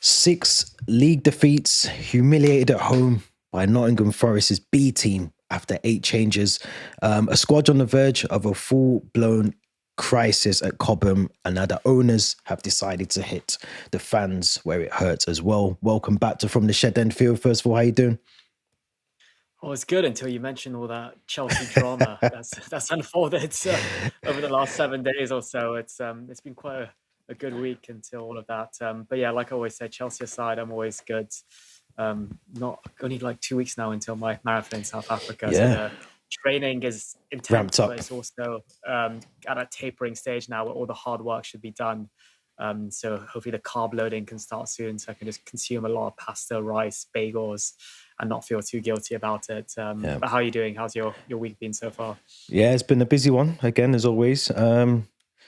Six league defeats, humiliated at home by Nottingham Forest's B team after eight changes. A squad on the verge of a full-blown crisis at Cobham, and now the owners have decided to hit the fans where it hurts as well. Welcome back to From the Shed Enfield. First of all, how you doing? Oh, it's good until you mention all that Chelsea drama that's unfolded over the last 7 days or so. It's been quite a good week until all of that. But yeah, like I always say, Chelsea aside, I'm always good. Not only like 2 weeks now until my marathon in South Africa, so Yeah, the training is ramped intense, but up. it's also at a tapering stage now where all the hard work should be done. So hopefully the carb loading can start soon, so I can just consume a lot of pasta, rice, bagels, and not feel too guilty about it. Yeah, But how are you doing? How's your week been so far? yeah, it's been a busy one again as always.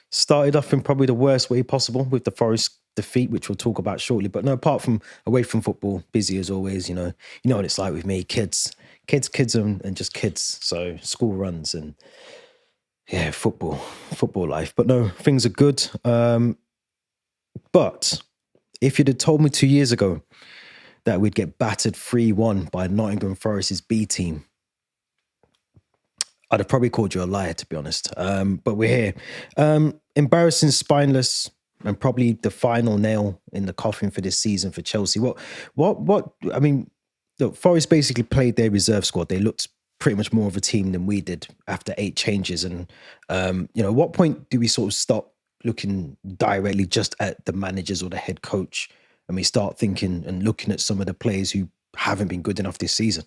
Started off in probably the worst way possible with the Forest defeat, which we'll talk about shortly. But no, apart from away from football, busy as always. You know what it's like with me, kids, and just kids. So school runs and yeah, football life. But no, things are good. But if you'd have told me 2 years ago that we'd get battered 3-1 by Nottingham Forest's B team, I'd have probably called you a liar, to be honest. But we're here. Embarrassing, spineless, and probably the final nail in the coffin for this season for Chelsea. What? I mean, look, Forest basically played their reserve squad. They looked pretty much more of a team than we did after eight changes. And at what point do we sort of stop looking directly just at the managers or the head coach, and we start thinking and looking at some of the players who haven't been good enough this season?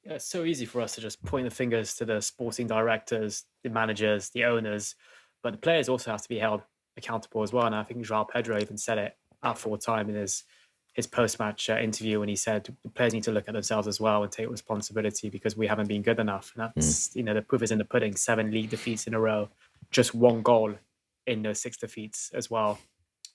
Yeah, it's so easy for us to just point the fingers to the sporting directors, the managers, the owners, but the players also have to be held accountable as well. And I think Joao Pedro even said it at full time in his post match interview when he said the players need to look at themselves as well and take responsibility because we haven't been good enough. And Mm. that's the proof is in the pudding. 7 league defeats in a row, just one goal in those six defeats as well,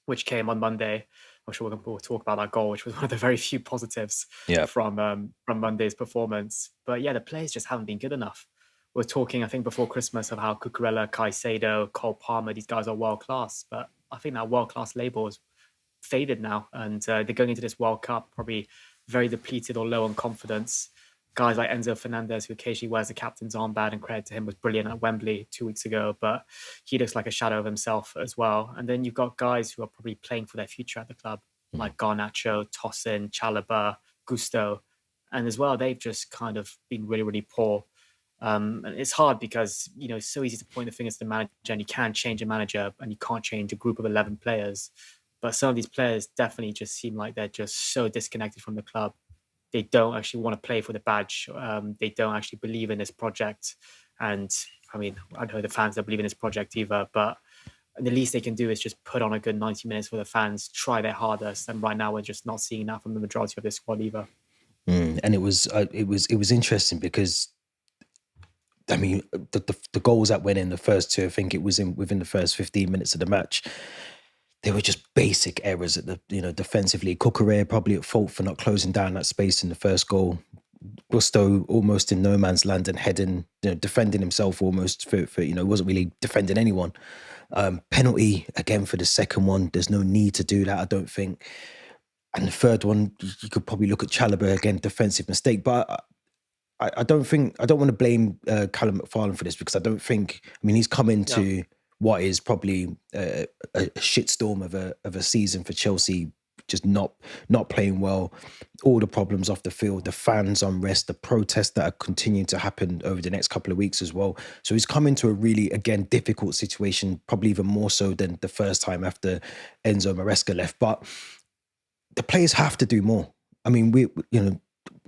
which came on Monday. I'm sure we'll talk about that goal, which was one of the very few positives Yeah. from Monday's performance. But yeah, the players just haven't been good enough. We're talking, I think, before Christmas of how Cucurella, Caicedo, Cole Palmer, these guys are world class. But I think that world class label is faded now, and they're going into this World Cup probably very depleted or low on confidence. Guys like Enzo Fernandez, who occasionally wears the captain's armband, and credit to him, was brilliant at Wembley 2 weeks ago, but he looks like a shadow of himself as well. And then you've got guys who are probably playing for their future at the club, Mm. like Garnacho, Tosin, Chalobah, Gusto. And as well, they've just kind of been really, really poor. And it's hard because, it's so easy to point the fingers to the manager, and you can change a manager and you can't change a group of 11 players. But some of these players definitely just seem like they're just so disconnected from the club. They don't actually want to play for the badge. They don't actually believe in this project. And I mean, I know the fans don't believe in this project either, but the least they can do is just put on a good 90 minutes for the fans, try their hardest. And right now, we're just not seeing that from the majority of this squad either. And it was interesting because I mean the goals that went in the first two, I think it was in within the first 15 minutes of the match. They were just basic errors at the defensively. Cucurella probably at fault for not closing down that space in the first goal. Gusto almost in no man's land and heading, defending himself almost for wasn't really defending anyone. Penalty again for the second one. There's no need to do that, I don't think. And the third one, you could probably look at Chalobah again, defensive mistake. But I don't think I don't want to blame Callum McFarlane for this because I don't think. I mean, he's come No. into what is probably a shitstorm of a season for Chelsea. Just not playing well, all the problems off the field, the fans unrest, the protests that are continuing to happen over the next couple of weeks as well. So he's come into a really again difficult situation, probably even more so than the first time after Enzo Maresca left. But the players have to do more. I mean,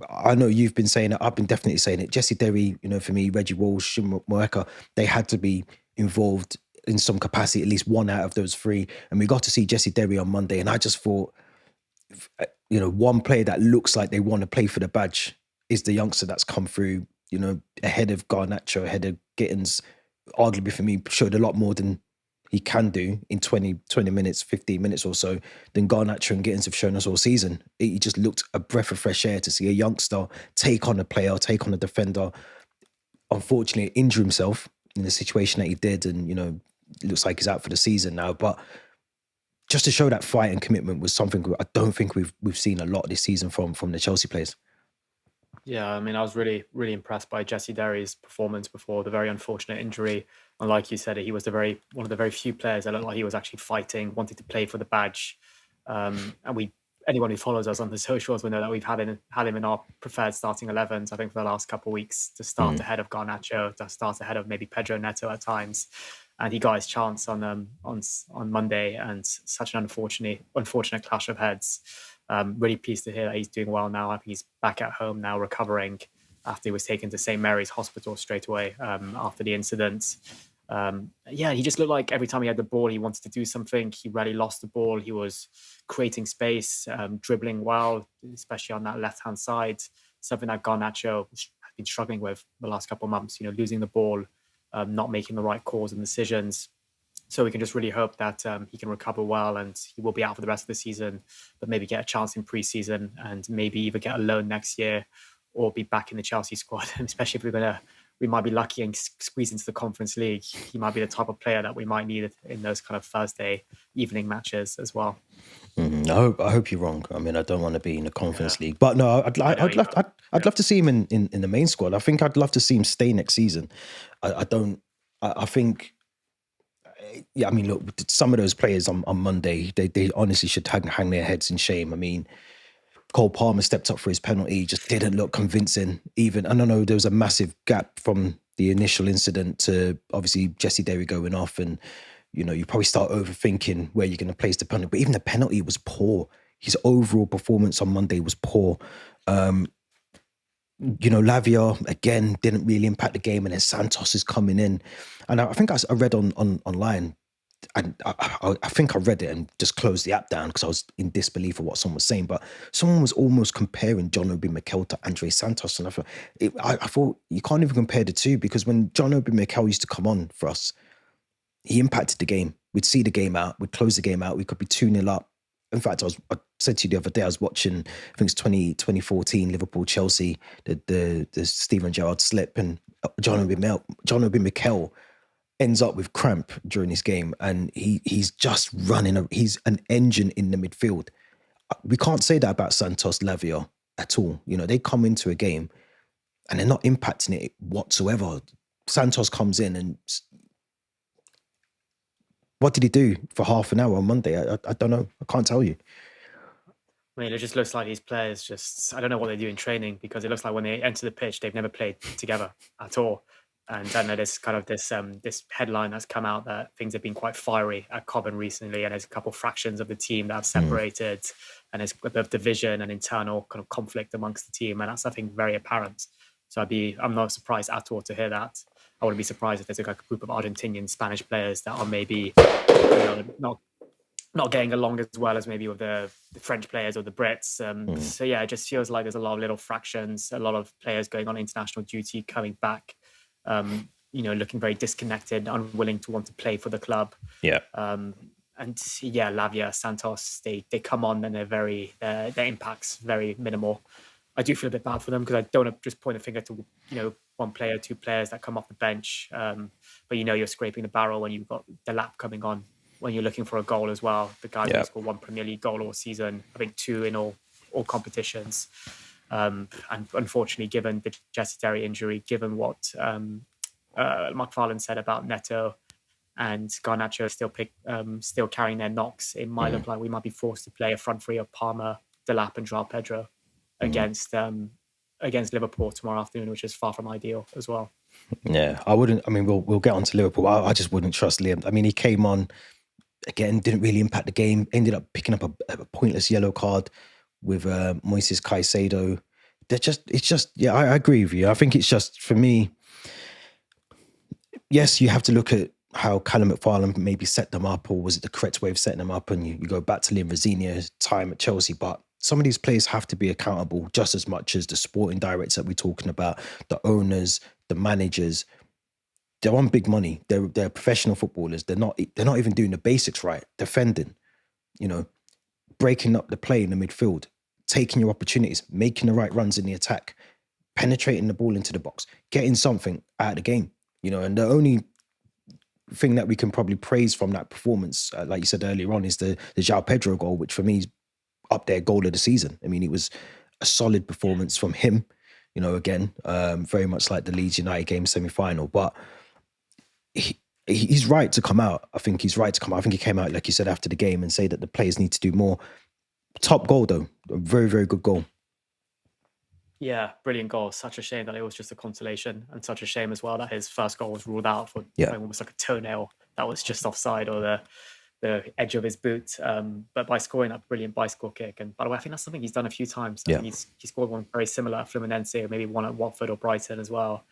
I know you've been saying it. I've been definitely saying it. Jesse Derry, for me, Reggie Walsh, Moeka, they had to be involved in some capacity, at least one out of those three. And we got to see Jesse Derry on Monday, and I just thought, one player that looks like they want to play for the badge is the youngster that's come through, ahead of Garnacho, ahead of Gittins. Arguably for me, showed a lot more than he can do in 20 minutes, 15 minutes or so than Garnacho and Gittins have shown us all season. He just looked a breath of fresh air to see a youngster take on a player, take on a defender. Unfortunately, injure himself in the situation that he did, and it looks like he's out for the season now. But just to show that fight and commitment was something I don't think we've seen a lot this season from the Chelsea players. Yeah, I mean, I was really, really impressed by Jesse Derry's performance before the very unfortunate injury. And like you said, he was one of the very few players that looked like he was actually fighting, wanted to play for the badge. And anyone who follows us on the socials will know that we've had him in our preferred starting 11s, I think, for the last couple of weeks, to start ahead of Garnacho, to start ahead of maybe Pedro Neto at times. And he got his chance on Monday, and such an unfortunate clash of heads. Really pleased to hear that he's doing well now. I think he's back at home now, recovering after he was taken to St. Mary's Hospital straight away after the incident. Yeah, he just looked like every time he had the ball, he wanted to do something. He rarely lost the ball. He was creating space, dribbling well, especially on that left-hand side, something that Garnacho has been struggling with the last couple of months, losing the ball, not making the right calls and decisions. So we can just really hope that he can recover well, and he will be out for the rest of the season, but maybe get a chance in pre-season and maybe either get a loan next year or be back in the Chelsea squad. And especially if we might be lucky and squeeze into the Conference League, he might be the type of player that we might need in those kind of Thursday evening matches as well. I hope you're wrong. I mean, I don't want to be in the Conference League, but no, I'd love to see him in the main squad. I think I'd love to see him stay next season. I think. Yeah, I mean, look, some of those players on Monday, they honestly should hang their heads in shame. I mean, Cole Palmer stepped up for his penalty, just didn't look convincing. Even, I don't know, there was a massive gap from the initial incident to obviously Jesse Derry going off, and you probably start overthinking where you're going to place the penalty. But even the penalty was poor. His overall performance on Monday was poor. Lavia again didn't really impact the game, and then Santos is coming in, and I think I read online, and I think I read it and just closed the app down because I was in disbelief of what someone was saying. But someone was almost comparing John Obi Mikel to Andre Santos, and I thought you can't even compare the two, because when John Obi Mikel used to come on for us, he impacted the game. We'd see the game out, we'd close the game out, we could be 2-0 up. In fact, I said to you the other day, I was watching, I think it's 2014 Liverpool Chelsea, the Steven Gerrard slip, and John Obi Mikel ends up with cramp during this game, and he's just running. He's an engine in the midfield. We can't say that about Santos, Lavia at all. They come into a game and they're not impacting it whatsoever. Santos comes in, and what did he do for half an hour on Monday? I don't know. I can't tell you. I mean, it just looks like these players I don't know what they do in training, because it looks like when they enter the pitch, they've never played together at all. And I know there's kind of this headline that's come out that things have been quite fiery at Cobham recently, and there's a couple of fractions of the team that have separated, and there's a bit of division and internal kind of conflict amongst the team, and that's, I think, very apparent. So I'm not surprised at all to hear that. I wouldn't be surprised if there's a group of Argentinian, Spanish players that are maybe not getting along as well as maybe with the French players or the Brits. So yeah, it just feels like there's a lot of little fractions, a lot of players going on international duty, coming back, looking very disconnected, unwilling to want to play for the club. Yeah. And yeah, Lavia, Santos, they come on and their impact's very minimal. I do feel a bit bad for them, because I don't want to just point a finger to one player, two players that come off the bench, but you're scraping the barrel when you've got the lap coming on, when you're looking for a goal as well. The guy who scored one Premier League goal all season, I think 2 in all competitions. And unfortunately, given the Jesse Derry injury, given what McFarlane said about Neto and Garnacho still carrying their knocks, it might look like we might be forced to play a front three of Palmer, Delap and Joao Pedro against Liverpool tomorrow afternoon, which is far from ideal as well. Yeah, I wouldn't. I mean, we'll get on to Liverpool. I just wouldn't trust Liam. I mean, he came on again, didn't really impact the game. Ended up picking up a pointless yellow card with Moises Caicedo. I agree with you. I think it's just, for me, yes, you have to look at how Callum McFarlane maybe set them up, or was it the correct way of setting them up? And you go back to Liam Rosenior's time at Chelsea, but some of these players have to be accountable just as much as the sporting directors that we're talking about, the owners, the managers. They're on big money. They're professional footballers. They're not even doing the basics right. Defending, breaking up the play in the midfield, taking your opportunities, making the right runs in the attack, penetrating the ball into the box, getting something out of the game. And the only thing that we can probably praise from that performance, like you said earlier on, is the Joao Pedro goal, which for me is up there goal of the season. I mean, it was a solid performance from him. Again, very much like the Leeds United game semi-final, but he's right to come out. I think he's right to come out. I think he came out, like you said, after the game and say that the players need to do more. Top goal, though. A very, very good goal. Yeah, brilliant goal. Such a shame that it was just a consolation, and such a shame as well that his first goal was ruled out for almost like a toenail that was just offside, or the edge of his boot. But by scoring that brilliant bicycle kick, and by the way, I think that's something he's done a few times. I think he scored one very similar at Fluminense, or maybe one at Watford or Brighton as well.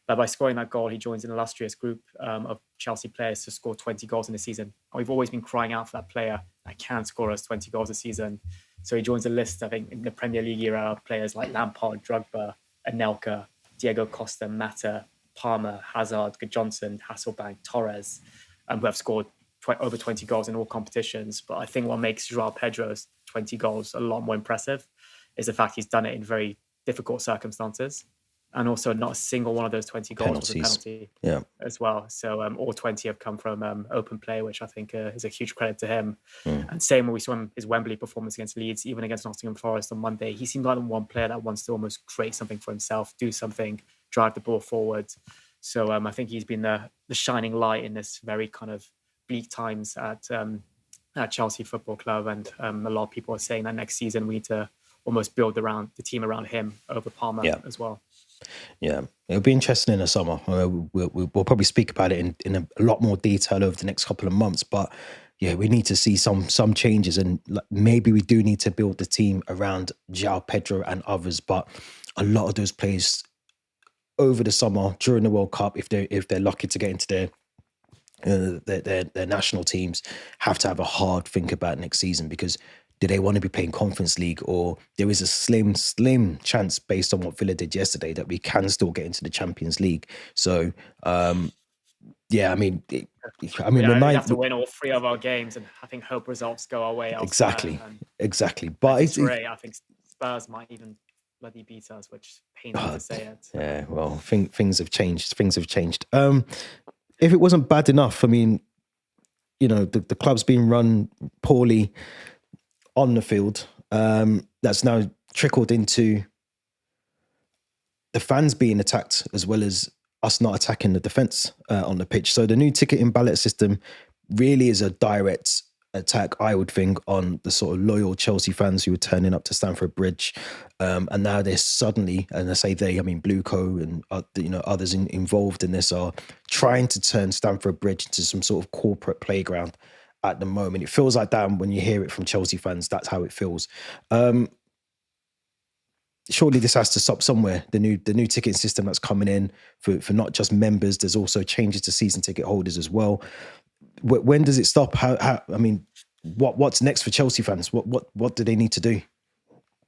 But by scoring that goal, he joins an illustrious group of Chelsea players to score 20 goals in a season. And we've always been crying out for that player that can score us 20 goals a season. So he joins a list, I think, in the Premier League era of players like Lampard, Drogba, Anelka, Diego Costa, Mata, Palmer, Hazard, Johnson, Hasselbank, Torres, who have scored over 20 goals in all competitions. But I think what makes Joao Pedro's 20 goals a lot more impressive is the fact he's done it in very difficult circumstances. And also not a single one of those 20 goals was a penalty as well. So all 20 have come from open play, which I think is a huge credit to him. And same when we saw his Wembley performance against Leeds, even against Nottingham Forest on Monday, he seemed like the one player that wants to almost create something for himself, do something, drive the ball forward. So I think he's been the shining light in this very kind of bleak times at Chelsea Football Club. And a lot of people are saying that next season we need to almost build around the team around him over Palmer as well. Yeah, it'll be interesting in the summer. We'll probably speak about it in a lot more detail over the next couple of months. But yeah, we need to see some changes, and maybe we do need to build the team around Joao Pedro and others. But a lot of those players over the summer during the World Cup, if they're lucky to get into their national teams, have to have a hard think about next season, because do they want to be playing Conference League, or there is a slim chance based on what Villa did yesterday that we can still get into the Champions League. So, yeah, I mean, we have to win all 3 of our games, and I think hope results go our way elsewhere. Exactly. But I think Spurs might even bloody beat us, which pains me to say it. Yeah, well, things have changed. If it wasn't bad enough, I mean, the club's been run poorly on the field. That's now trickled into the fans being attacked, as well as us not attacking the defence on the pitch. So the new ticketing ballot system really is a direct attack, I would think, on the sort of loyal Chelsea fans who were turning up to Stamford Bridge. And now they're suddenly, and I say they, I mean Blueco and others involved in this, are trying to turn Stamford Bridge into some sort of corporate playground at the moment. It feels like that when you hear it from Chelsea fans. That's how it feels. Surely this has to stop somewhere. The new ticketing system that's coming in for not just members, there's also changes to season ticket holders as well. When does it stop? How I mean, what's next for Chelsea fans? What do they need to do?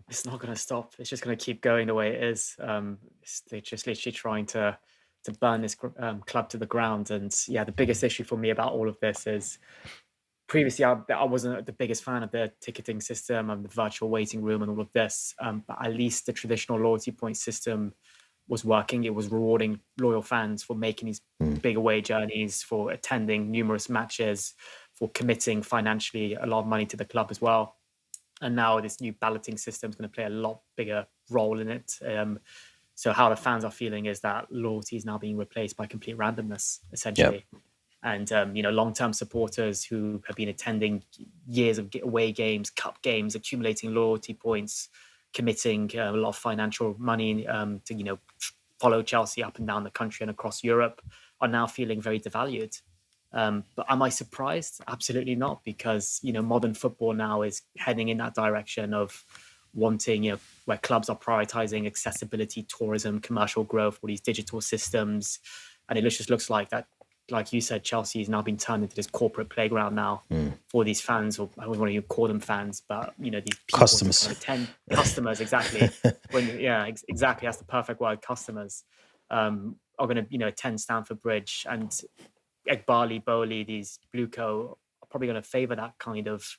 It's not going to stop. It's just going to keep going the way it is. They're just literally trying to burn this club to the ground. And yeah, the biggest issue for me about all of this is, previously I wasn't the biggest fan of the ticketing system and the virtual waiting room and all of this. But at least the traditional loyalty point system was working. It was rewarding loyal fans for making these big away journeys, for attending numerous matches, for committing financially a lot of money to the club as well. And now this new balloting system is going to play a lot bigger role in it. So how the fans are feeling is that loyalty is now being replaced by complete randomness, essentially. Yep. And, long-term supporters who have been attending years of away games, cup games, accumulating loyalty points, committing a lot of financial money to, follow Chelsea up and down the country and across Europe, are now feeling very devalued. But am I surprised? Absolutely not, because, modern football now is heading in that direction of wanting, where clubs are prioritizing accessibility, tourism, commercial growth, all these digital systems. And it just looks like that, like you said, Chelsea has now been turned into this corporate playground now for these fans, or I don't want to call them fans, but these people customers. Customers, exactly. Exactly. That's the perfect word. Customers are going to attend Stamford Bridge, and Egbali, Bowley, these Blueco are probably going to favour that kind of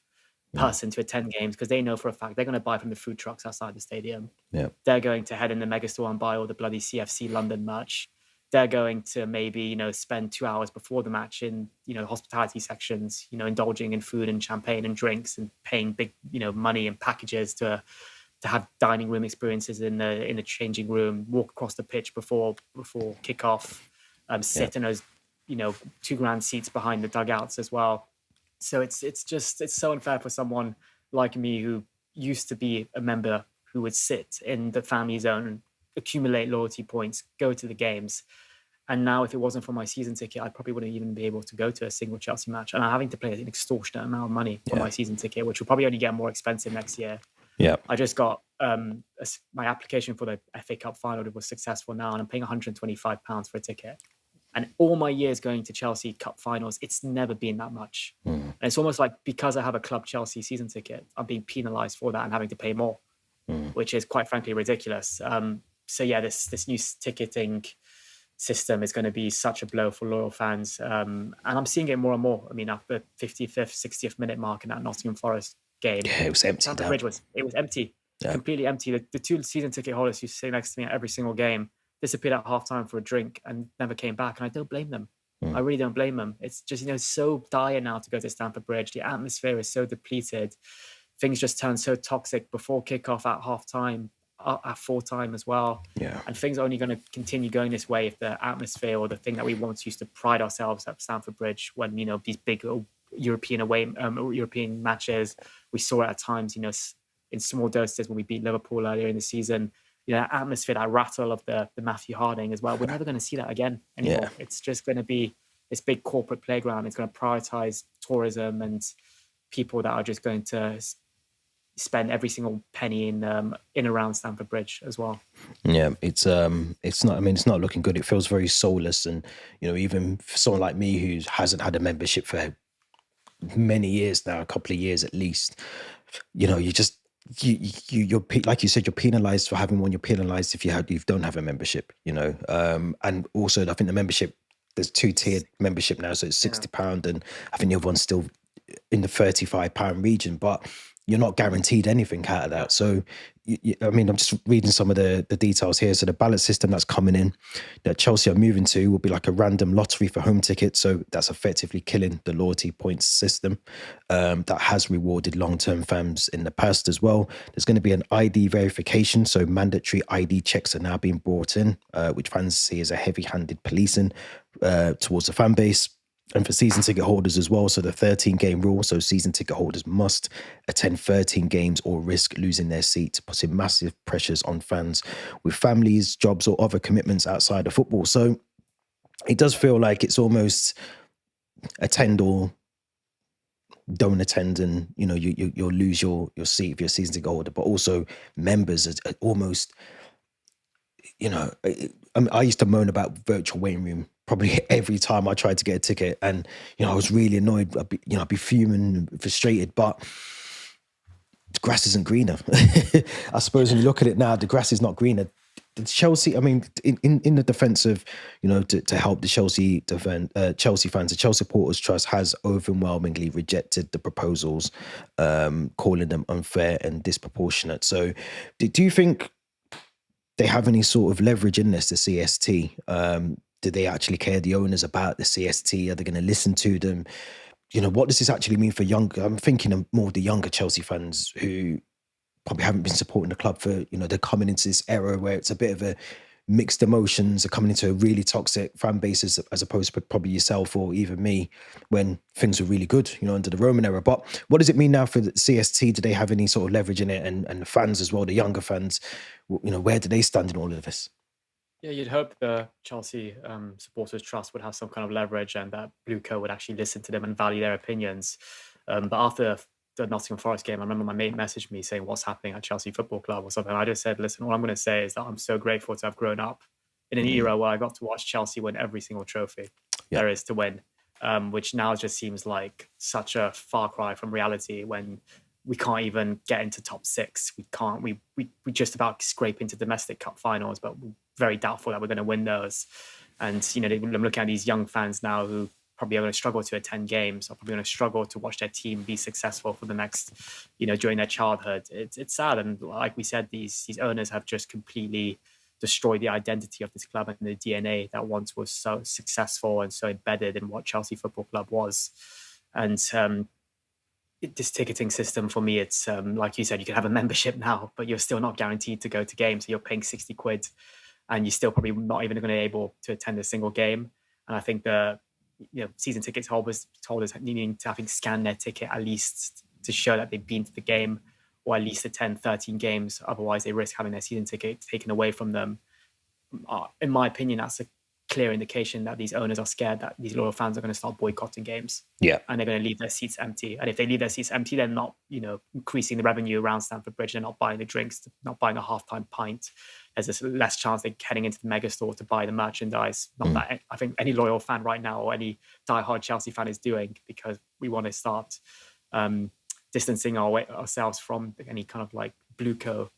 person to attend games, because they know for a fact they're going to buy from the food trucks outside the stadium. Yeah, they're going to head in the megastore and buy all the bloody CFC London merch. they're going to maybe, spend 2 hours before the match in, hospitality sections, indulging in food and champagne and drinks and paying big, money and packages to have dining room experiences in the changing room, walk across the pitch before kickoff, sit in those, 2 grand seats behind the dugouts as well. So it's so unfair for someone like me who used to be a member who would sit in the family zone, accumulate loyalty points, go to the games. And now, if it wasn't for my season ticket, I probably wouldn't even be able to go to a single Chelsea match. And I'm having to pay an extortionate amount of money for my season ticket, which will probably only get more expensive next year. Yeah. I just got my application for the FA Cup final was successful now, and I'm paying £125 for a ticket. And all my years going to Chelsea Cup finals, it's never been that much. And it's almost like because I have a club Chelsea season ticket, I'm being penalised for that and having to pay more, which is quite frankly ridiculous. So yeah, this new ticketing system is going to be such a blow for loyal fans. And I'm seeing it more and more. I mean, at the 55th, 60th minute mark in that Nottingham Forest game, Yeah, it was empty. Stamford Bridge was empty, completely empty. The 2 season ticket holders who sit next to me at every single game disappeared at halftime for a drink and never came back. And I don't blame them. I really don't blame them. It's just, so dire now to go to Stamford Bridge. The atmosphere is so depleted. Things just turn so toxic before kickoff, at halftime, at full time as well. Yeah. And things are only going to continue going this way if the atmosphere or the thing that we once used to pride ourselves at Stamford Bridge when, these big European matches, we saw it at times, in small doses when we beat Liverpool earlier in the season, that atmosphere, that rattle of the Matthew Harding as well. We're never going to see that again anymore. Yeah. It's just going to be this big corporate playground. It's going to prioritize tourism and people that are just going to spend every single penny in around Stamford Bridge as well. Yeah, it's not. I mean, it's not looking good. It feels very soulless, and even for someone like me who hasn't had a membership for many years now, a couple of years at least, you just you're like you said, you're penalized for having one. You're penalized if you don't have a membership. And also I think the membership, there's 2-tiered membership now, so it's £60, and I think the other one's still in the £35 region, but you're not guaranteed anything out of that. So, I mean, I'm just reading some of the details here. So the ballot system that's coming in, that Chelsea are moving to, will be like a random lottery for home tickets. So that's effectively killing the loyalty points system that has rewarded long-term fans in the past as well. There's going to be an ID verification. So mandatory ID checks are now being brought in, which fans see as a heavy-handed policing towards the fan base. And for season ticket holders as well, so the 13-game rule, so season ticket holders must attend 13 games or risk losing their seat, putting massive pressures on fans with families, jobs or other commitments outside of football. So it does feel like it's almost attend or don't attend, and you'll lose your seat if you're a season ticket holder. But also members are almost, I used to moan about virtual waiting room probably every time I tried to get a ticket, and I was really annoyed. I'd be fuming and frustrated, but the grass isn't greener. I suppose when you look at it now, the grass is not greener. The Chelsea, I mean, in the defence of, to help the Chelsea Chelsea fans, the Chelsea Supporters Trust has overwhelmingly rejected the proposals, calling them unfair and disproportionate. So, do you think they have any sort of leverage in this, the CST? Do they actually care, the owners, about the CST? Are they going to listen to them? What does this actually mean for younger? I'm thinking of more the younger Chelsea fans who probably haven't been supporting the club for, they're coming into this era where it's a bit of a mixed emotions. They're coming into a really toxic fan base as opposed to probably yourself or even me when things were really good, under the Roman era. But what does it mean now for the CST? Do they have any sort of leverage in it? And the fans as well, the younger fans, where do they stand in all of this? Yeah, you'd hope the Chelsea Supporters Trust would have some kind of leverage and that Blue Co would actually listen to them and value their opinions. But after the Nottingham Forest game, I remember my mate messaged me saying, what's happening at Chelsea Football Club or something. I just said, listen, all I'm going to say is that I'm so grateful to have grown up in an era where I got to watch Chelsea win every single trophy there is to win, which now just seems like such a far cry from reality when we can't even get into top 6. We just about scrape into domestic cup finals, but we're very doubtful that we're going to win those. And, I'm looking at these young fans now who probably are going to struggle to attend games, or probably going to struggle to watch their team be successful for the next, during their childhood. It's sad. And like we said, these owners have just completely destroy the identity of this club and the DNA that once was so successful and so embedded in what Chelsea Football Club was. And this ticketing system, for me, it's like you said, you can have a membership now, but you're still not guaranteed to go to games. So you're paying 60 quid and you're still probably not even going to be able to attend a single game. And I think the season tickets holders needing to having scanned their ticket at least to show that they've been to the game, or at least attend 13 games. Otherwise, they risk having their season ticket taken away from them. In my opinion, that's a clear indication that these owners are scared that these loyal fans are going to start boycotting games. Yeah. And they're going to leave their seats empty. And if they leave their seats empty, they're not, increasing the revenue around Stamford Bridge. They're not buying the drinks, not buying a half-time pint. There's less chance they're heading into the mega store to buy the merchandise. Not that I think any loyal fan right now or any diehard Chelsea fan is doing, because we want to start distancing ourselves from any kind of like Blueco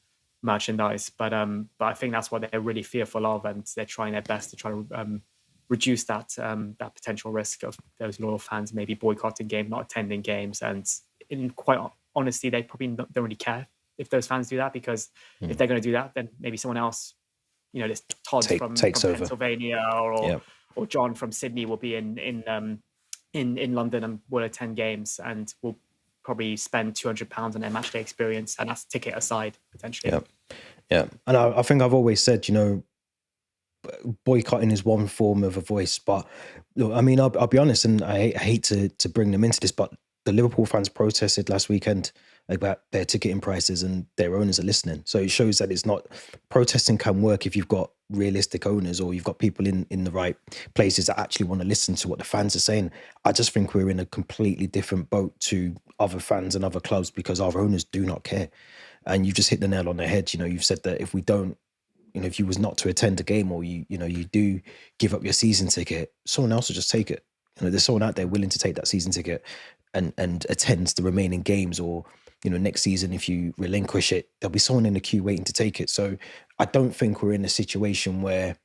merchandise. But I think that's what they're really fearful of, and they're trying their best to try to reduce that potential risk of those loyal fans maybe boycotting games, not attending games. And in quite honestly, they probably don't really care if those fans do that, because if they're going to do that, then maybe someone else, this Todd from Pennsylvania or John from Sydney will be in London and will attend games and will probably spend £200 on their matchday experience, and that's ticket aside potentially. Yeah. And I think I've always said, boycotting is one form of a voice, but look, I mean, I'll be honest, and I hate to bring them into this, but the Liverpool fans protested last weekend about their ticketing prices, and their owners are listening. So it shows that it's not, protesting can work if you've got realistic owners, or you've got people in the right places that actually want to listen to what the fans are saying. I just think we're in a completely different boat to other fans and other clubs, because our owners do not care. And you just hit the nail on the head. You've said that if we don't, if you was not to attend a game, or you do give up your season ticket, someone else will just take it. There's someone out there willing to take that season ticket and attends the remaining games, or next season, if you relinquish it, there'll be someone in the queue waiting to take it. So I don't think we're in a situation where,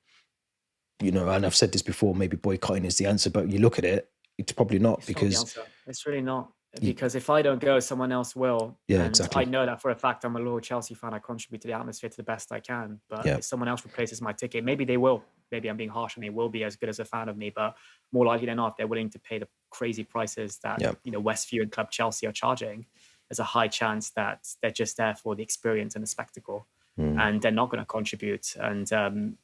and I've said this before, maybe boycotting is the answer, but you look at it, it's probably not, because it's really not. Because if I don't go, someone else will. Yeah, and exactly. I know that for a fact. I'm a loyal Chelsea fan. I contribute to the atmosphere to the best I can. But if someone else replaces my ticket, maybe they will. Maybe I'm being harsh, and they will be as good as a fan of me. But more likely than not, they're willing to pay the crazy prices that Westview and Club Chelsea are charging. There's a high chance that they're just there for the experience and the spectacle, and they're not going to contribute. And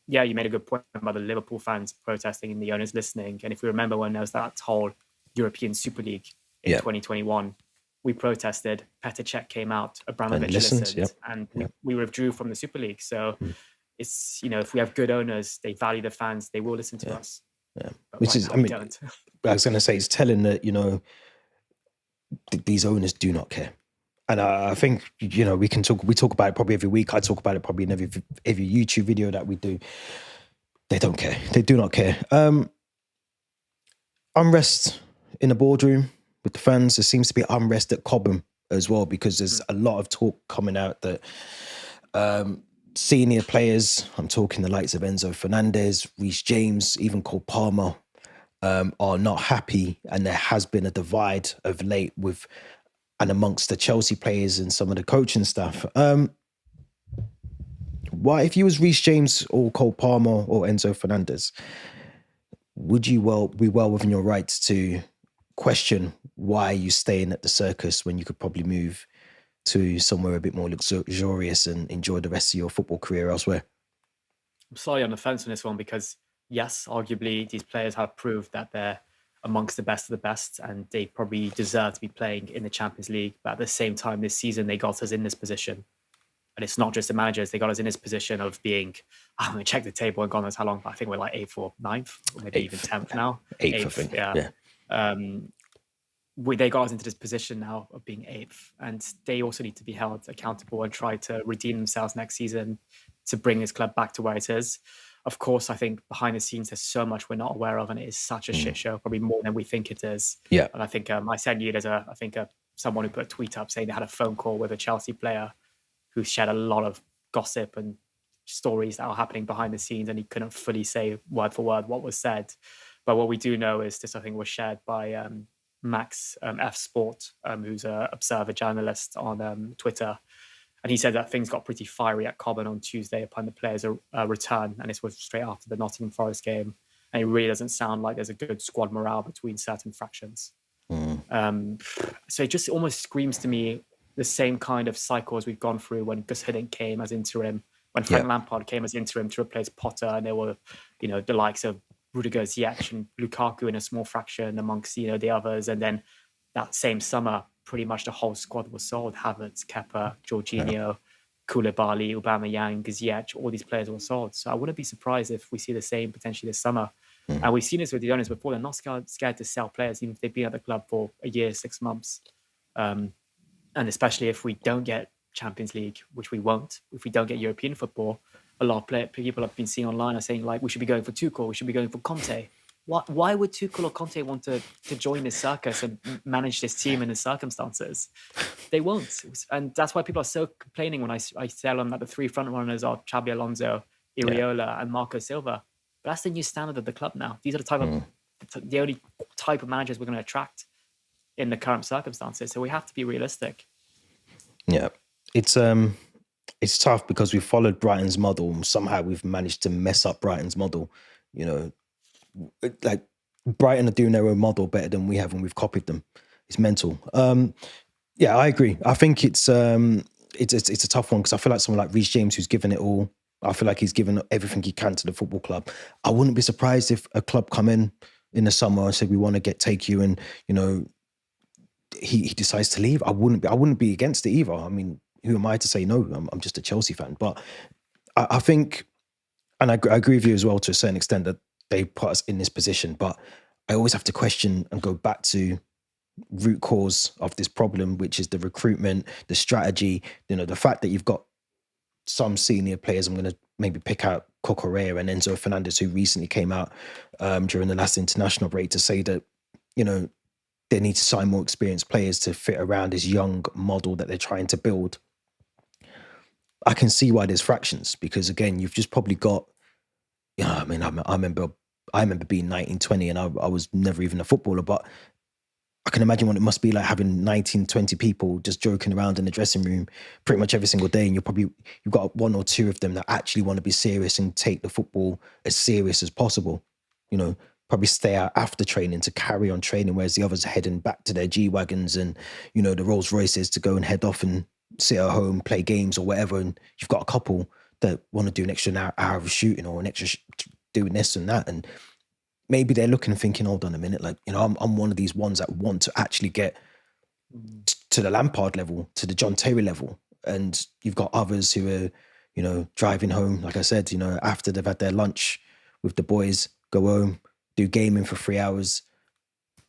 you made a good point about the Liverpool fans protesting and the owners listening. And if we remember when there was that whole European Super League in 2021, we protested. Petr Cech came out, Abramovich listened, and we withdrew from the Super League. So it's, if we have good owners, they value the fans, they will listen to us. Which is, I mean, I was going to say, it's telling that, these owners do not care. And I think, we talk about it probably every week. I talk about it probably in every YouTube video that we do. They don't care. They do not care. Unrest in the boardroom with the fans. There seems to be unrest at Cobham as well, because there's a lot of talk coming out that senior players, I'm talking the likes of Enzo Fernandez, Reece James, even Cole Palmer, are not happy. And there has been a divide of late and amongst the Chelsea players and some of the coaching staff. Why, if you was Reece James or Cole Palmer or Enzo Fernandez, would you be well within your rights to question why you staying at the Circus when you could probably move to somewhere a bit more luxurious and enjoy the rest of your football career elsewhere? I'm slightly on the fence on this one, because yes, arguably these players have proved that they're amongst the best of the best, and they probably deserve to be playing in the Champions League. But at the same time, this season they got us in this position, and it's not just the managers. They got us in this position of being, I'm going to check the table, and God knows how long, but I think we're like 8th or 9th, or maybe even 10th now. 8th, I think. Yeah. They got us into this position now of being 8th, and they also need to be held accountable and try to redeem themselves next season to bring this club back to where it is. Of course, I think behind the scenes, there's so much we're not aware of, and it is such a shit show, probably more than we think it is. Yeah. And I think I sent you, someone who put a tweet up saying they had a phone call with a Chelsea player who shared a lot of gossip and stories that are happening behind the scenes, and he couldn't fully say word for word what was said. But what we do know is this, I think, was shared by Max F Sport, who's an Observer journalist on Twitter. And he said that things got pretty fiery at Cobham on Tuesday upon the players' return, and this was straight after the Nottingham Forest game. And it really doesn't sound like there's a good squad morale between certain fractions. So it just almost screams to me the same kind of cycle as we've gone through when Gus Hiddink came as interim, when Frank Lampard came as interim to replace Potter, and there were, the likes of Rudiger, Ziyech, and Lukaku in a small fraction amongst, the others. And then that same summer, pretty much the whole squad was sold. Havertz, Kepa, Jorginho, Koulibaly, Aubameyang, Ziyech, all these players were sold. So I wouldn't be surprised if we see the same potentially this summer. And we've seen this with the owners before. They're not scared to sell players, even if they've been at the club for a year, 6 months. And especially if we don't get Champions League, which we won't, if we don't get European football, a lot of people I've been seeing online are saying, like, we should be going for Tuchel, we should be going for Conte. Why would Tuchel or Conte want to join this circus and manage this team in the circumstances? They won't. And that's why people are so complaining when I tell them that the three front runners are Xabi Alonso, Iriola, and Marco Silva. But that's the new standard of the club now. These are the only type of managers we're going to attract in the current circumstances. So we have to be realistic. Yeah, it's tough because we followed Brighton's model. Somehow we've managed to mess up Brighton's model. Like Brighton are doing their own model better than we have, and we've copied them. It's mental. Yeah, I agree. I think it's a tough one because I feel like someone like Reece James, who's given it all. I feel like he's given everything he can to the football club. I wouldn't be surprised if a club come in the summer and said we want to take you, and he decides to leave. I wouldn't be against it either. I mean, who am I to say no? I'm just a Chelsea fan, but I think, and I agree with you as well to a certain extent that they put us in this position. But I always have to question and go back to root cause of this problem, which is the recruitment, the strategy. The fact that you've got some senior players. I'm going to maybe pick out Correa and Enzo Fernandez, who recently came out during the last international break to say that, they need to sign more experienced players to fit around this young model that they're trying to build. I can see why there's fractions because, again, you've just probably got, I mean, I remember being 19, 20 and I was never even a footballer, but I can imagine what it must be like having 19, 20 people just joking around in the dressing room pretty much every single day. And you've got one or two of them that actually want to be serious and take the football as serious as possible. Probably stay out after training to carry on training, whereas the others are heading back to their G-Wagons and, the Rolls Royces to go and head off and sit at home, play games or whatever. And you've got a couple that want to do an extra hour of shooting or an extra doing this and that. And maybe they're looking and thinking, hold on a minute, like, I'm one of these ones that want to actually get to the Lampard level, to the John Terry level. And you've got others who are, driving home, like I said, after they've had their lunch with the boys, go home, do gaming for 3 hours,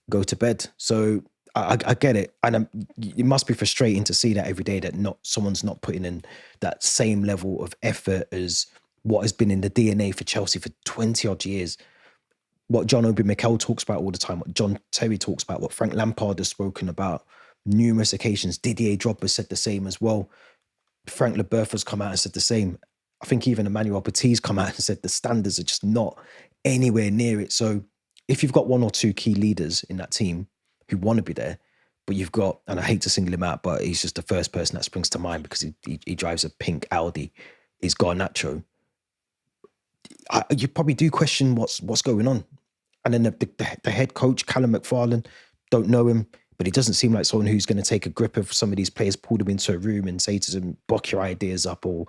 go to bed. So I get it. And it must be frustrating to see that every day that someone's not putting in that same level of effort as what has been in the DNA for Chelsea for 20 odd years. What John Obi Mikel talks about all the time, what John Terry talks about, what Frank Lampard has spoken about numerous occasions. Didier Drogba said the same as well. Frank Leboeuf's come out and said the same. I think even Emmanuel Petit's come out and said the standards are just not anywhere near it. So if you've got one or two key leaders in that team who want to be there, but you've got, and I hate to single him out, but he's just the first person that springs to mind because he drives a pink Audi, is Garnacho. You probably do question what's going on. And then the head coach, Callum McFarlane, don't know him, but he doesn't seem like someone who's going to take a grip of some of these players, pull them into a room and say to them, block your ideas up, or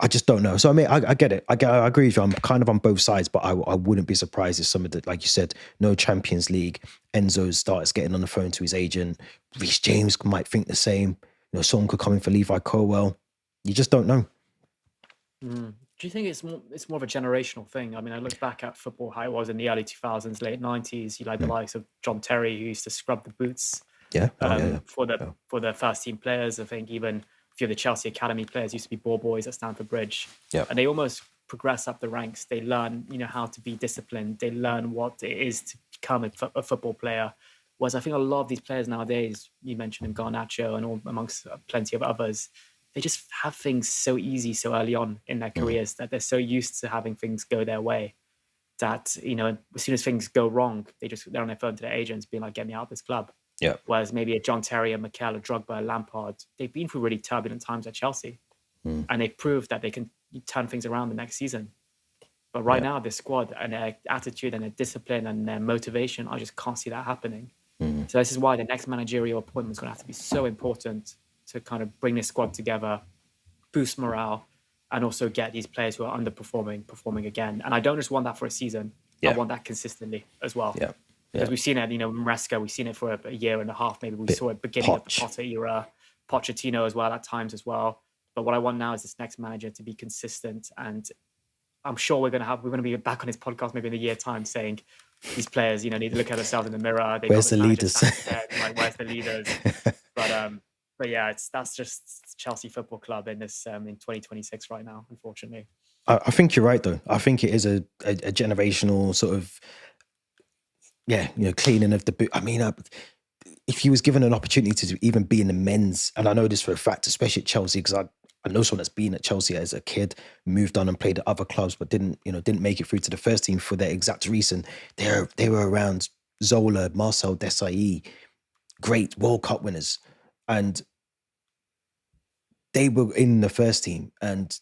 I just don't know. So, I mean, I get it. I agree with you. I'm kind of on both sides, but I wouldn't be surprised if some of the, like you said, no Champions League, Enzo starts getting on the phone to his agent. Reece James might think the same. Someone could come in for Levi Colwell. You just don't know. Do you think it's more of a generational thing? I mean, I look back at football, how it was in the early 2000s, late 90s. You like the likes of John Terry, who used to scrub the boots for the first team players. I think even a few of the Chelsea Academy players used to be ball boys at Stamford Bridge. Yeah. And they almost progress up the ranks. They learn, how to be disciplined. They learn what it is to become a football player. Whereas I think a lot of these players nowadays, you mentioned Garnacho and all amongst plenty of others, they just have things so easy so early on in their careers that they're so used to having things go their way that, as soon as things go wrong, they're on their phone to their agents being like, get me out of this club. Yeah. Whereas maybe a John Terry, a Mikel, a Drogba, a Lampard, they've been through really turbulent times at Chelsea. And they've proved that they can turn things around the next season. But right now, their squad and their attitude and their discipline and their motivation, I just can't see that happening. So this is why the next managerial appointment is going to have to be so important to kind of bring this squad together, boost morale, and also get these players who are underperforming performing again. And I don't just want that for a season. I want that consistently as well. Yeah. Because we've seen it, Maresca, we've seen it for a year and a half. Maybe we saw it beginning of the Potter era, Pochettino as well at times as well. But what I want now is this next manager to be consistent, and I'm sure we're going to be back on his podcast maybe in a year time saying these players, need to look at themselves in the mirror. Where's the leaders? Where's the leaders? But yeah, that's just Chelsea Football Club in this in 2026 right now, unfortunately. I think you're right though. I think it is a generational sort of cleaning of the boot. I mean, if he was given an opportunity to even be in the men's, and I know this for a fact, especially at Chelsea, because I know someone that's been at Chelsea as a kid, moved on and played at other clubs, but didn't make it through to the first team for that exact reason. They were around Zola, Marcel Desailly, great World Cup winners, and they were in the first team. And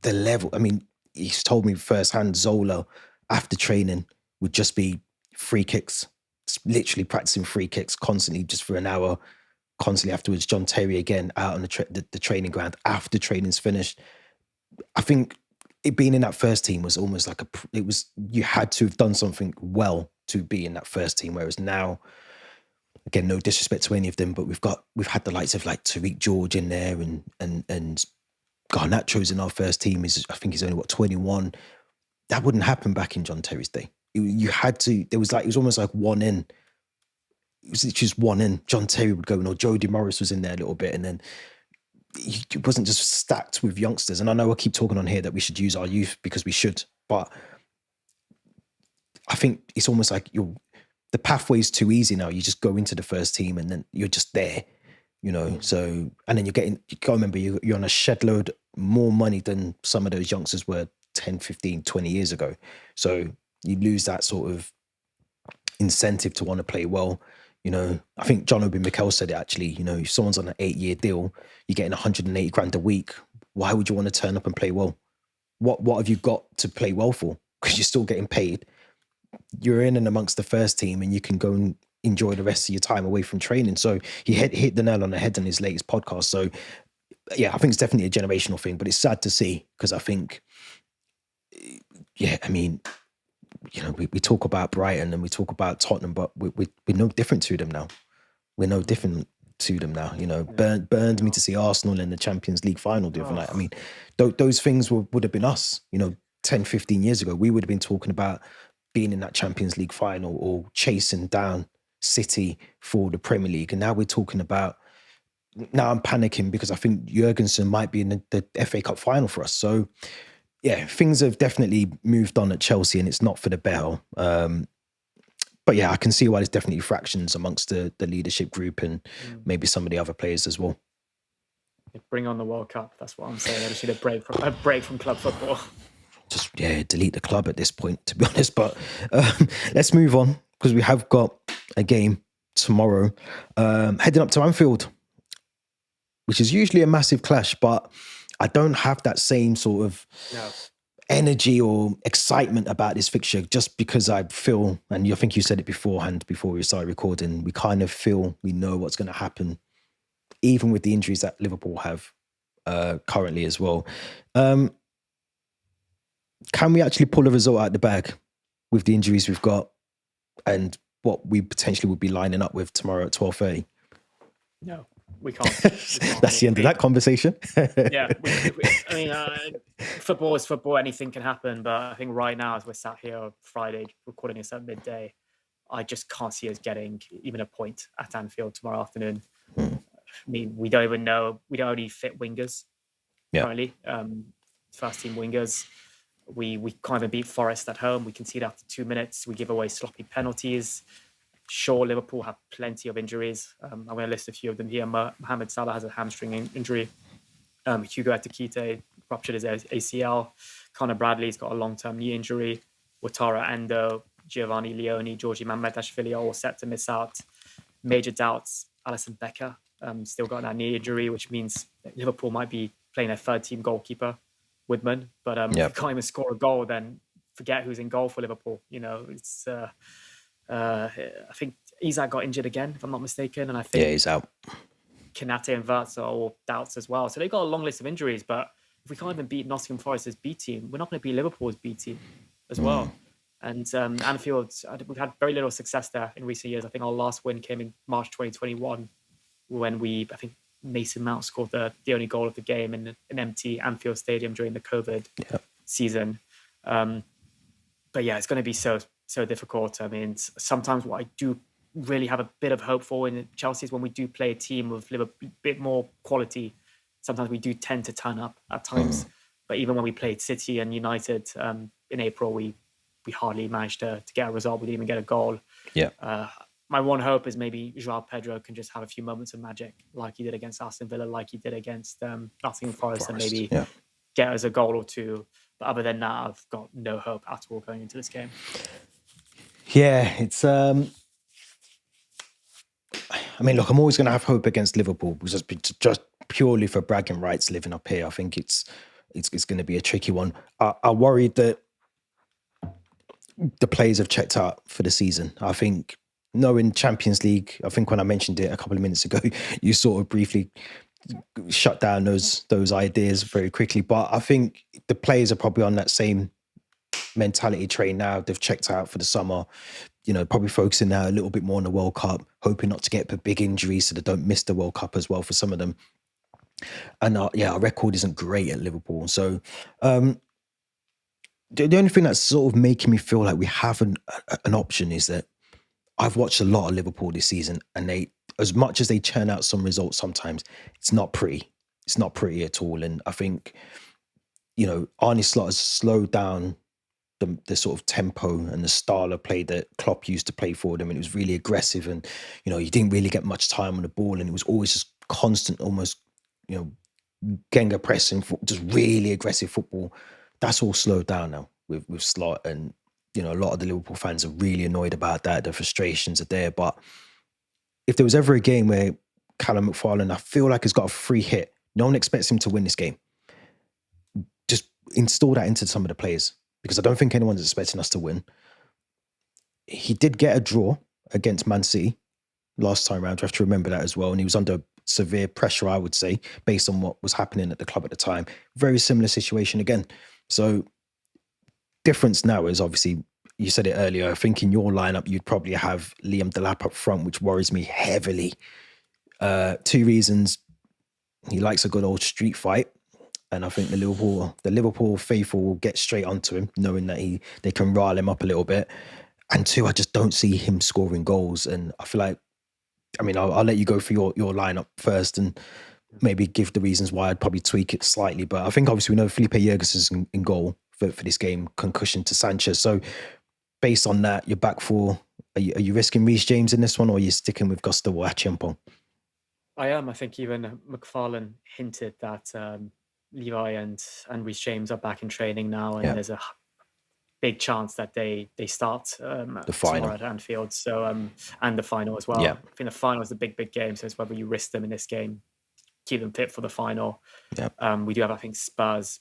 the level, I mean, he's told me firsthand, Zola after training would just be free kicks, literally practicing free kicks constantly, just for an hour. Constantly afterwards, John Terry again out on the training ground after training's finished. I think it being in that first team was almost like you had to have done something well to be in that first team. Whereas now, again, no disrespect to any of them, but we've had the likes of like Tariq George in there and Garnacho's in our first team. I think he's only 21. That wouldn't happen back in John Terry's day. You had to. It was almost like one in. It was just one in. John Terry would go in, or Jody Morris was in there a little bit, and then it wasn't just stacked with youngsters. And I know I keep talking on here that we should use our youth because we should, but I think it's almost like the pathway is too easy now. You just go into the first team and then you're just there, So, and then you gotta remember you're on a shed load more money than some of those youngsters were 10, 15, 20 years ago. So you lose that sort of incentive to want to play well. I think John Obi Mikel said it actually, if someone's on an 8-year deal, you're getting 180 grand a week. Why would you want to turn up and play well? What have you got to play well for? Because you're still getting paid. You're in and amongst the first team and you can go and enjoy the rest of your time away from training. So he hit the nail on the head in his latest podcast. So yeah, I think it's definitely a generational thing, but it's sad to see because I think, I mean, we talk about Brighton and we talk about Tottenham, but we're no different to them now. We're no different to them now. Burned me to see Arsenal in the Champions League final the other night. I mean, those things would have been us, 10, 15 years ago. We would have been talking about being in that Champions League final or chasing down City for the Premier League. And now we're talking about, now I'm panicking because I think Jurgensen might be in the FA Cup final for us. So, yeah, things have definitely moved on at Chelsea and it's not for the better. But yeah, I can see why there's definitely fractions amongst the leadership group and maybe some of the other players as well. Bring on the World Cup. That's what I'm saying. I just need a break from club football. Just, delete the club at this point, to be honest. But let's move on because we have got a game tomorrow heading up to Anfield, which is usually a massive clash, but I don't have that same sort of energy or excitement about this fixture just because I feel, and I think you said it beforehand before we started recording, we kind of feel we know what's going to happen, even with the injuries that Liverpool have currently as well. Can we actually pull a result out of the bag with the injuries we've got and what we potentially would be lining up with tomorrow at 12:30? No. We can't. That's the end of that conversation. Football is football. Anything can happen. But I think right now, as we're sat here Friday, recording this at midday, I just can't see us getting even a point at Anfield tomorrow afternoon. I mean, we don't even know. We don't only fit wingers currently. First team wingers. We can't even beat Forest at home. We concede after 2 minutes. We give away sloppy penalties. Sure, Liverpool have plenty of injuries. I'm going to list a few of them here. Mohamed Salah has a hamstring injury. Hugo Ekitike ruptured his ACL. Conor Bradley's got a long-term knee injury. Wataru Endo, Giovanni Leone, Georgi Mamardashvili are all set to miss out. major doubts. Alisson Becker still got that knee injury, which means that Liverpool might be playing their third team goalkeeper, Woodman. But if you can't even score a goal, then forget who's in goal for Liverpool. It's I think Isak got injured again, if I'm not mistaken, and I think he's out. Kanate and Wirtz are all doubts as well. So they've got a long list of injuries, but if we can't even beat Nottingham Forest's B team, we're not going to beat Liverpool's B team as well. And Anfield, we've had very little success there in recent years. I think our last win came in March 2021 when I think Mason Mount scored the only goal of the game in an empty Anfield Stadium during the COVID season. But yeah, it's going to be so difficult. I mean, sometimes what I do really have a bit of hope for in Chelsea is when we do play a team with a bit more quality. Sometimes we do tend to turn up at times. But even when we played City and United in April, we hardly managed to get a result. We didn't even get a goal. My one hope is maybe Joao Pedro can just have a few moments of magic like he did against Aston Villa, like he did against Nottingham Forest, and maybe get us a goal or two. But other than that, I've got no hope at all going into this game. Yeah, it's... I mean, look, I'm always going to have hope against Liverpool because just purely for bragging rights living up here. I think it's going to be a tricky one. I worried that the players have checked out for the season. I think knowing Champions League, I think when I mentioned it a couple of minutes ago, you sort of briefly shut down those ideas very quickly. But I think the players are probably on that same mentality train now. They've checked out for the summer, probably focusing now a little bit more on the World Cup, hoping not to get big injuries so they don't miss the World Cup as well for some of them. And our record isn't great at Liverpool. So the only thing that's sort of making me feel like we have an option is that I've watched a lot of Liverpool this season, and they, as much as they churn out some results sometimes, it's not pretty. It's not pretty at all. And I think, Arne Slot has slowed down the sort of tempo and the style of play that Klopp used to play for them. And it was really aggressive, and, you didn't really get much time on the ball, and it was always just constant, almost, Genga pressing, just really aggressive football. That's all slowed down now with Slot, and a lot of the Liverpool fans are really annoyed about that. The frustrations are there. But if there was ever a game where Callum McFarlane, I feel like, has got a free hit, no one expects him to win this game, just install that into some of the players, because I don't think anyone's expecting us to win. He did get a draw against Man City last time round. You have to remember that as well. And he was under severe pressure, I would say, based on what was happening at the club at the time. Very similar situation again. So difference now is, obviously, you said it earlier, I think in your lineup, you'd probably have Liam Delap up front, which worries me heavily. 2 reasons. He likes a good old street fight. And I think the Liverpool faithful will get straight onto him, knowing that they can rile him up a little bit. And 2, I just don't see him scoring goals. And I feel like, I'll let you go for your lineup first and maybe give the reasons why I'd probably tweak it slightly. But I think obviously we know Felipe Jurgensen is in goal for this game, concussion to Sanchez. So based on that, you're back for, are you risking Reece James in this one, or are you sticking with Gustavo Achiampong? I am. I think even McFarlane hinted that Levi and Reece James are back in training now, and there's a big chance that they start the final tomorrow at Anfield. So and the final as well. I think the final is the big game. So it's whether you risk them in this game, keep them fit for the final. We do have, I think, Spurs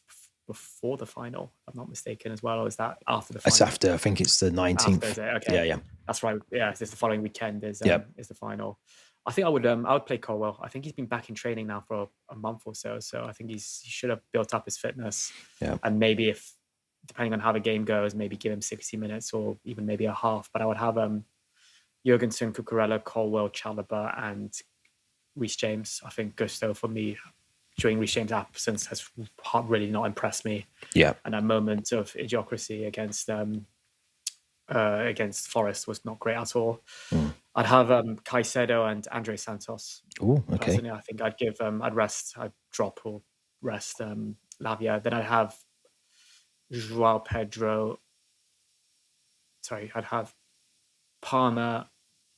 before the final, if I'm not mistaken, as well. Or is that after the final? It's after. I think it's the 19th. After, okay. Yeah. That's right. Yeah, it's the following weekend is the final. I think I would play Colwell. I think he's been back in training now for a month or so. So I think he should have built up his fitness. And maybe, if depending on how the game goes, maybe give him 60 minutes or even maybe a half. But I would have Jurgensen, Cucurella, Colwell, Chalobah, and Reece James. I think Gusto, for me, during Reece James' absence, has really not impressed me. And that moment of idiocracy against Forest was not great at all. I'd have Caicedo and Andre Santos. Oh, okay. Personally, I think I'd drop or rest Lavia. Then I'd have Joao Pedro. Sorry, I'd have Palmer,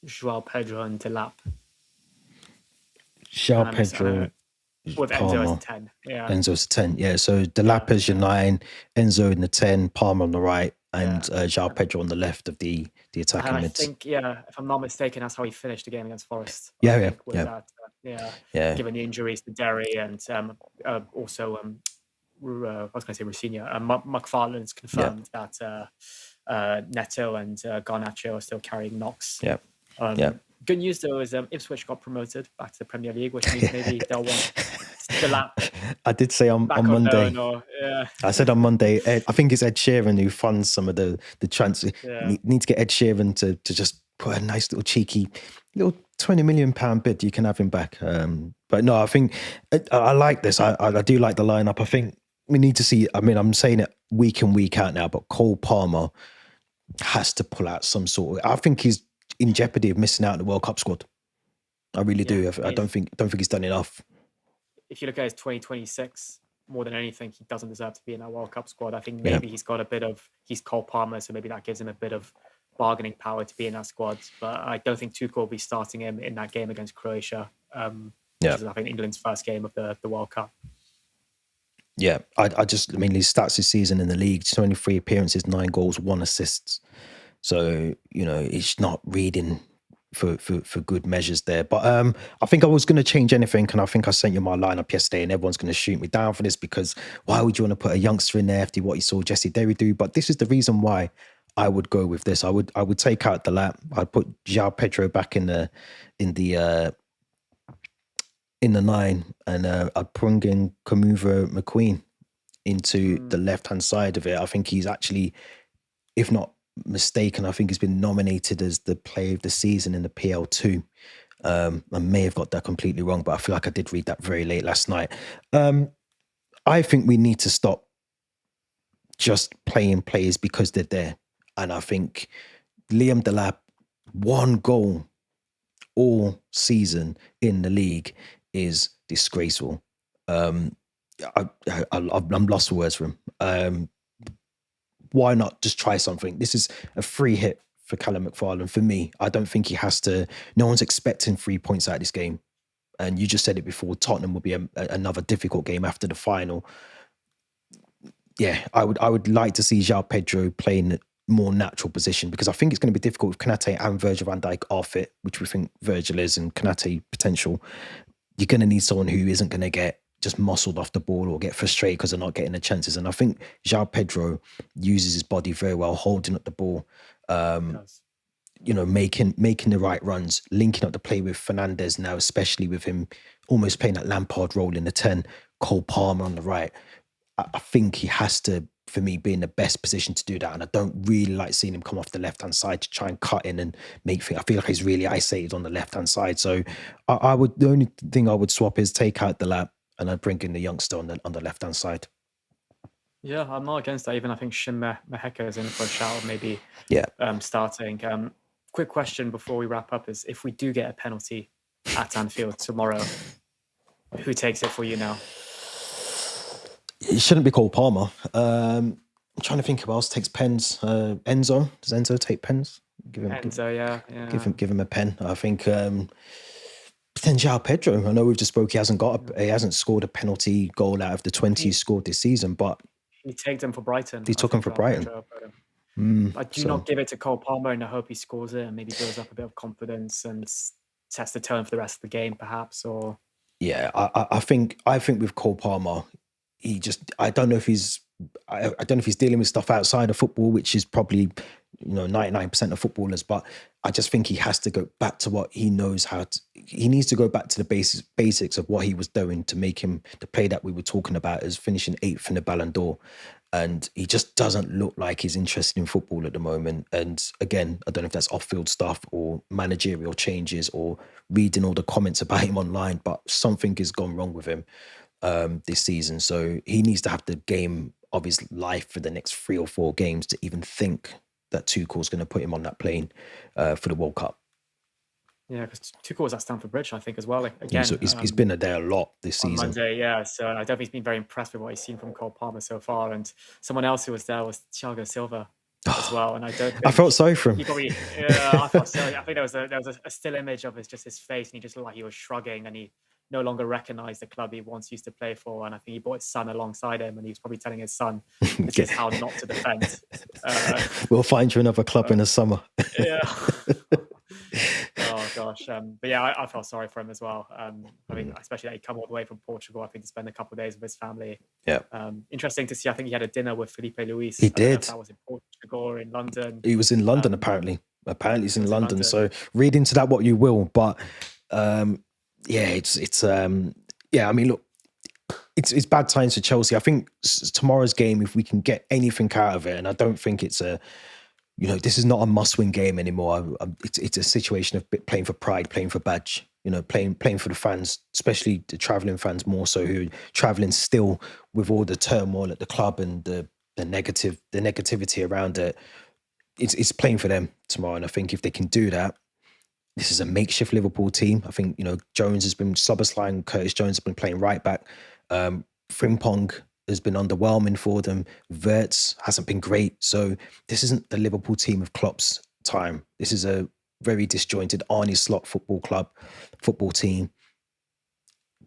Joao Pedro, and Delap. Joao Pedro with Palmer. Enzo as a 10. Yeah. Enzo's a 10. Yeah, so Delap is your 9, Enzo in the 10, Palmer on the right, and Yeah. Joao Pedro on the left of the And attacking I mids. think, yeah, if I'm not mistaken, that's how he finished the game against Forest. I Yeah, think with yeah, that, yeah, yeah, given the injuries to Derry and also I was going to say Rusinha. McFarlane's yeah, confirmed that Neto and Garnacho are still carrying knocks. yeah, yeah. Good news though is Ipswich got promoted back to the Premier League, which means maybe they'll want Delap I did say on back on Monday. loan, or yeah, I said on Monday, I think it's Ed Sheeran who funds some of the transfer. yeah, Need to get Ed Sheeran to just put a nice little cheeky little £20 million bid. You can have him back. But no, I think I like this. I do like the lineup. I think we need to see. I mean, I'm saying it week in, week out now, but Cole Palmer has to pull out some sort of. I think he's in jeopardy of missing out on the World Cup squad. I really yeah. do. I I mean, don't think he's done enough. if you look at his 2026, more than anything, he doesn't deserve to be in that World Cup squad. I think Yeah. maybe he's Cole Palmer, so maybe that gives him a bit of bargaining power to be in that squad. But I don't think Tuchel will be starting him in that game against Croatia, which is, I think, England's first game of the World Cup. Yeah, I mean, his stats this season in the league: 23 appearances, 9 goals, 1 assist. So it's not reading for good measures there. But I think I was going to change anything, and I think I sent you my lineup yesterday, and everyone's going to shoot me down for this because why would you want to put a youngster in there after what you saw Jesse Derry do? But this is the reason why I would go with this. I would take out the lap. I'd put Joao Pedro back in the 9, and I'd bring in Kamuva McQueen into the left-hand side of it. I think he's actually, if not mistaken, I think he's been nominated as the player of the season in the PL2. I may have got that completely wrong, but I feel like I did read that very late last night. I think we need to stop just playing players because they're there. And I think Liam Delap, 1 goal all season in the league is disgraceful. I'm lost for words for him. Why not just try something? This is a free hit for Callum McFarlane. For me, I don't think he has to. No one's expecting 3 points out of this game. And you just said it before, Tottenham will be another difficult game after the final. Yeah, I would like to see Joao Pedro playing a more natural position because I think it's going to be difficult if Konate and Virgil van Dijk are fit, which we think Virgil is, and Konate potential. You're going to need someone who isn't going to get just muscled off the ball or get frustrated because they're not getting the chances. And I think Joao Pedro uses his body very well, holding up the ball, making the right runs, linking up the play with Fernandes now, especially with him almost playing that Lampard role in the 10, Cole Palmer on the right. I think he has to, for me, be in the best position to do that. And I don't really like seeing him come off the left-hand side to try and cut in and make things. I feel like he's really isolated on the left-hand side. So the only thing I would swap is take out the lap and I'd bring in the youngster on the left-hand side. Yeah, I'm not against that. Even I think Shim Maheka is in for a shout, maybe starting. Quick question before we wrap up is, if we do get a penalty at Anfield tomorrow, who takes it for you now? It shouldn't be called Palmer. I'm trying to think who else takes pens. Enzo. Does Enzo take pens? Give him a pen. I think then Joao Pedro. I know we've just spoke. He hasn't scored a penalty goal out of the 20 he's scored this season, but he takes him for Brighton. He took him for Brighton. I do not give it to Cole Palmer, and I hope he scores it and maybe builds up a bit of confidence and sets the tone for the rest of the game, perhaps. Or I think with Cole Palmer, I don't know if he's dealing with stuff outside of football, which is probably 99% of footballers, but I just think he has to go back to what he knows how to. He needs to go back to the basics of what he was doing to make him the play that we were talking about as finishing 8th in the Ballon d'Or. And he just doesn't look like he's interested in football at the moment. And again, I don't know if that's off-field stuff or managerial changes or reading all the comments about him online, but something has gone wrong with him this season. So he needs to have the game of his life for the next 3 or 4 games to even think that Tuchel's going to put him on that plane for the World Cup. Yeah, because Tuchel was at Stamford Bridge, I think, as well. Again, he's been there a lot this season. Monday, yeah. So I don't think he's been very impressed with what he's seen from Cole Palmer so far. And someone else who was there was Thiago Silva as well. And I felt sorry for him. I felt sorry. I think there was a still image of his face, and he just looked like he was shrugging, and he no longer recognize the club he once used to play for. And I think he brought his son alongside him, and he was probably telling his son, this is how not to defend. We'll find you another club in the summer. Yeah. Oh gosh. But yeah, I felt sorry for him as well. I mean, especially that he'd come all the way from Portugal, I think, to spend a couple of days with his family. Yeah. Interesting to see. I think he had a dinner with Felipe Luis. He I don't know did. if that was in Portugal or in London. He was in London, apparently. Apparently he's in London. So read into that what you will. But it's I mean, look, it's bad times for Chelsea. I think tomorrow's game, if we can get anything out of it, and I don't think it's this is not a must-win game anymore. It's a situation of playing for pride, playing for badge, playing for the fans, especially the travelling fans more so, who are travelling still with all the turmoil at the club and the negativity around it. It's playing for them tomorrow. And I think if they can do that, this is a makeshift Liverpool team. I think, Jones has been Soberslide, Curtis Jones has been playing right back. Frimpong has been underwhelming for them. Wirtz hasn't been great. So this isn't the Liverpool team of Klopp's time. This is a very disjointed Arne Slot football team.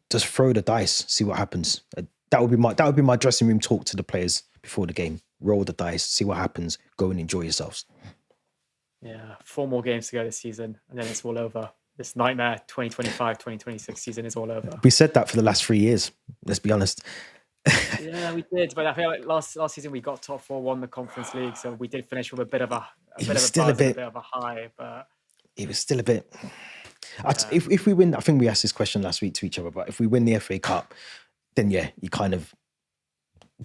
Just throw the dice, see what happens. That would be my dressing room talk to the players before the game. Roll the dice, see what happens. Go and enjoy yourselves. Yeah, 4 more games to go this season, and then it's all over. This nightmare 2025-2026 season is all over. We said that for the last 3 years. Let's be honest. Yeah, we did, but I feel like last season we got top 4, won the Conference League, so we did finish with a bit of a bit of a high, but it was still a bit. If we win, I think we asked this question last week to each other, but if we win the FA Cup, then yeah, you kind of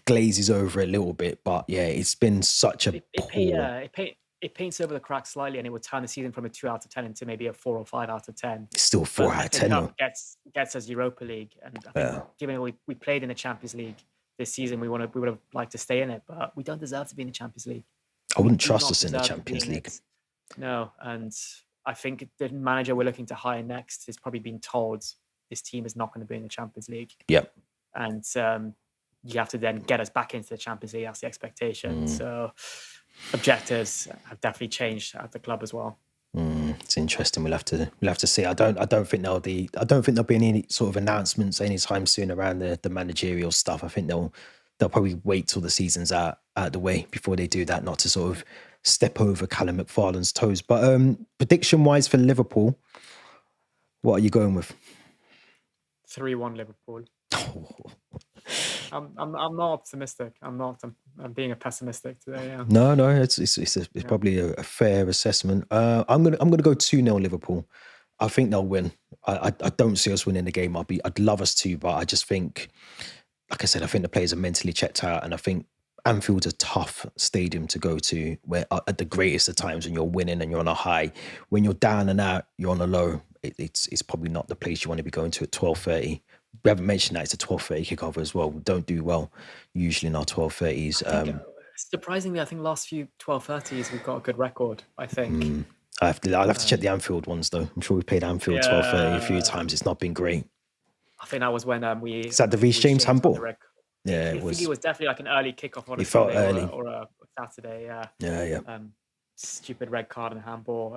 glazes over a little bit. But yeah, it's been such a it paints over the cracks slightly, and it would turn the season from a 2 out of 10 into maybe a 4 or 5 out of 10. It's still 4 out of 10. Gets us Europa League, and I think given we played in the Champions League this season, we would have liked to stay in it, but we don't deserve to be in the Champions League. I wouldn't trust us in the Champions League. No, and I think the manager we're looking to hire next has probably been told this team is not going to be in the Champions League. Yep. And you have to then get us back into the Champions League. That's the expectation. So objectives have definitely changed at the club as well. It's interesting. We'll have to see. I don't think there'll be any sort of announcements anytime soon around the managerial stuff. I think they'll probably wait till the season's out the way before they do that, not to sort of step over Callum McFarlane's toes. But prediction wise for Liverpool, what are you going with? 3-1 Liverpool. I'm not optimistic. I'm being a pessimistic today. Yeah. No, it's probably a fair assessment. I'm gonna go 2-0 Liverpool. I think they'll win. I don't see us winning the game. I'd love us to, but I just think, like I said, I think the players are mentally checked out, and I think Anfield's a tough stadium to go to, where at the greatest of times when you're winning and you're on a high, when you're down and out, you're on a low. It's probably not the place you want to be going to at 12:30. We haven't mentioned that it's a 12:30 kickoff as well. We don't do well usually in our 12:30s. Surprisingly, I think last few 12:30s we've got a good record. I think. I'll have to check the Anfield ones though. I'm sure we played Anfield 12:30 a few times. It's not been great. I think that was when we. Is that the Reece James handball? Yeah, it was. I think it was definitely like an early kickoff on a Sunday early. Or a Saturday. Yeah. Stupid red card and handball.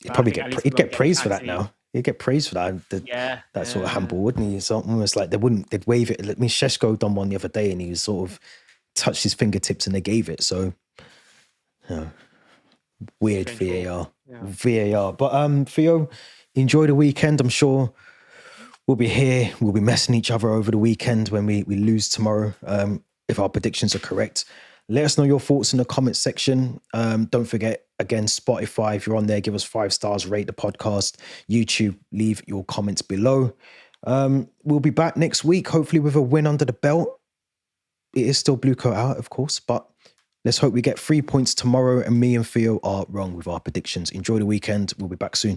He'd get praise for that now. He'd get praise for that. That sort of handball, wouldn't he? It's almost like they'd wave it. I mean, Šeško done one the other day, and he was sort of touched his fingertips, and they gave it. So, weird VAR. VAR. But Theo, enjoy the weekend. I'm sure we'll be here. We'll be messing each other over the weekend when we lose tomorrow. If our predictions are correct. Let us know your thoughts in the comments section. Don't forget, again, Spotify, if you're on there, give us 5 stars, rate the podcast. YouTube, leave your comments below. We'll be back next week, hopefully with a win under the belt. It is still blue coat out, of course, but let's hope we get 3 points tomorrow, and me and Theo are wrong with our predictions. Enjoy the weekend. We'll be back soon.